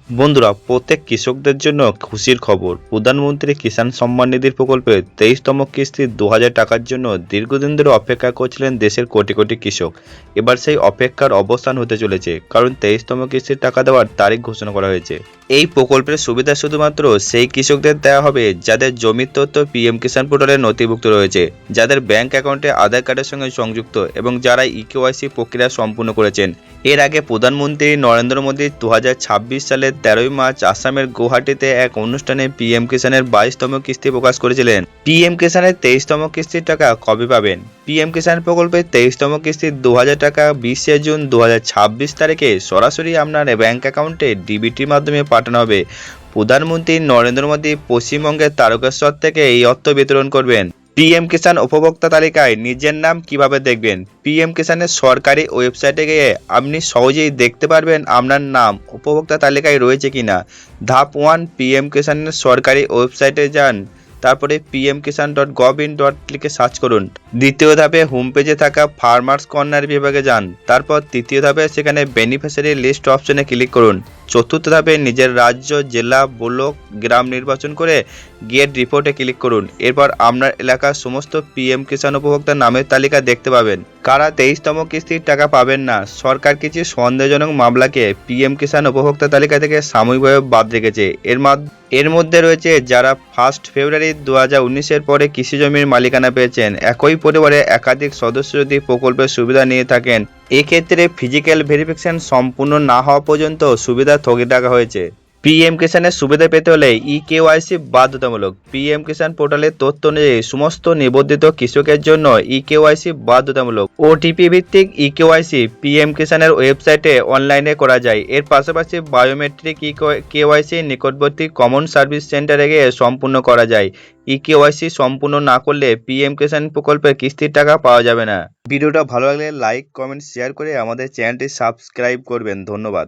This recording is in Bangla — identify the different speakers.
Speaker 1: বন্ধুরা, প্রত্যেক কৃষকদের জন্য খুশির খবর। প্রধানমন্ত্রী কিষাণ সম্মান নিধি প্রকল্পে 23তম কিস্তির 2000 টাকার জন্য দীর্ঘদিন ধরে অপেক্ষা করছিলেন দেশের কোটি কোটি কৃষক। এবার সেই অপেক্ষার অবসান হতে চলেছে, কারণ 23তম কিস্তির টাকা দেওয়ার তারিখ ঘোষণা করা হয়েছে। এই প্রকল্পের সুবিধা শুধুমাত্র সেই কৃষকদের দেওয়া হবে যাদের জমির তথ্য পিএম কিষাণ পোর্টালে নথিভুক্ত রয়েছে, যাদের ব্যাংক অ্যাকাউন্টে আধার কার্ডের সঙ্গে সংযুক্ত এবং যারা ইকেওয়াইসি প্রক্রিয়া সম্পূর্ণ করেছেন। এর আগে প্রধানমন্ত্রী নরেন্দ্র মোদী 2026 সালের 13ই মার্চ আসামের গুয়াহাটিতে এক অনুষ্ঠানে পিএম কিষাণের 22তম কিস্তি প্রকাশ করেছিলেন। পিএম কিষাণের 23তম কিস্তির টাকা কবে পাবেন? পিএম কিষাণ প্রকল্পের 23তম কিস্তির 2000 টাকা 20শে জুন 2026 তারিখে সরাসরি আপনার ব্যাংক অ্যাকাউন্টে ডিবিটির মাধ্যমে পাঠানো হবে। প্রধানমন্ত্রী নরেন্দ্র মোদী পশ্চিমবঙ্গের তারকেশ্বর থেকে এই অর্থ বিতরণ করবেন। পিএম কিষাণ উপভোক্তা তালিকায় নিজের নাম কিভাবে দেখবেন? পিএম কিষাণের সরকারি ওয়েবসাইটে গিয়ে আপনি সহজেই দেখতে পারবেন আপনার নাম উপভোক্তা তালিকায় রয়েছে কিনা। ধাপ 1, পিএম কিষাণের সরকারি ওয়েবসাইটে যান, তারপরে pmkisan.gov.in লিখে সার্চ করুন। দ্বিতীয় ধাপে হোম পেজে থাকা ফার্মার্স কর্নার বিভাগে যান। তারপর তৃতীয় ধাপে সেখানে বেনিফিশিয়ারি লিস্ট অপশনে ক্লিক করুন। চতুর্থ ধাপে নিজের রাজ্য, জেলা, ব্লক, গ্রাম নির্বাচন করে গেট রিপোর্টে ক্লিক করুন। এরপর আপনার এলাকার সমস্ত পিএম কিষাণ উপভোক্তার নামের তালিকা দেখতে পাবেন। কারা 23তম কিস্তির টাকা পাবেন না? সরকার কিছু সন্দেহজনক মামলাকে পিএম কিষাণ উপভোক্তা তালিকা থেকে সাময়িকভাবে বাদ রেখেছে। এর মধ্যে রয়েছে যারা 1 ফেব্রুয়ারি 2019-এর পরে কৃষি জমির মালিকানা পেয়েছেন। একই পরিবারে একাধিক সদস্য যদি প্রকল্পের সুবিধা নিয়ে থাকেন, এক্ষেত্রে ফিজিক্যাল ভেরিফিকেশন সম্পূর্ণ না হওয়া পর্যন্ত সুবিধা স্থগিত রাখা হয়েছে। পিএম কিষাণের সুবিধা পেতে হলে ইকেওয়াইসি বাধ্যতামূলক। পিএম কিষাণ পোর্টালের তথ্য অনুযায়ী সমস্ত নিবন্ধিত কৃষকের জন্য ইকেওয়াইসি বাধ্যতামূলক। ওটিপি ভিত্তিক ইকেওয়াইসি পিএম কিষাণের ওয়েবসাইটে অনলাইনে করা যায়। এর পাশাপাশি বায়োমেট্রিক ইকেওয়াইসি নিকটবর্তী কমন সার্ভিস সেন্টারে গিয়ে সম্পূর্ণ করা যায়। ইকেওয়াইসি সম্পূর্ণ না করলে পিএম কিষাণ প্রকল্পের কিস্তির টাকা পাওয়া যাবে না। ভিডিওটা ভালো লাগলে লাইক, কমেন্ট, শেয়ার করে আমাদের চ্যানেলটি সাবস্ক্রাইব করবেন। ধন্যবাদ।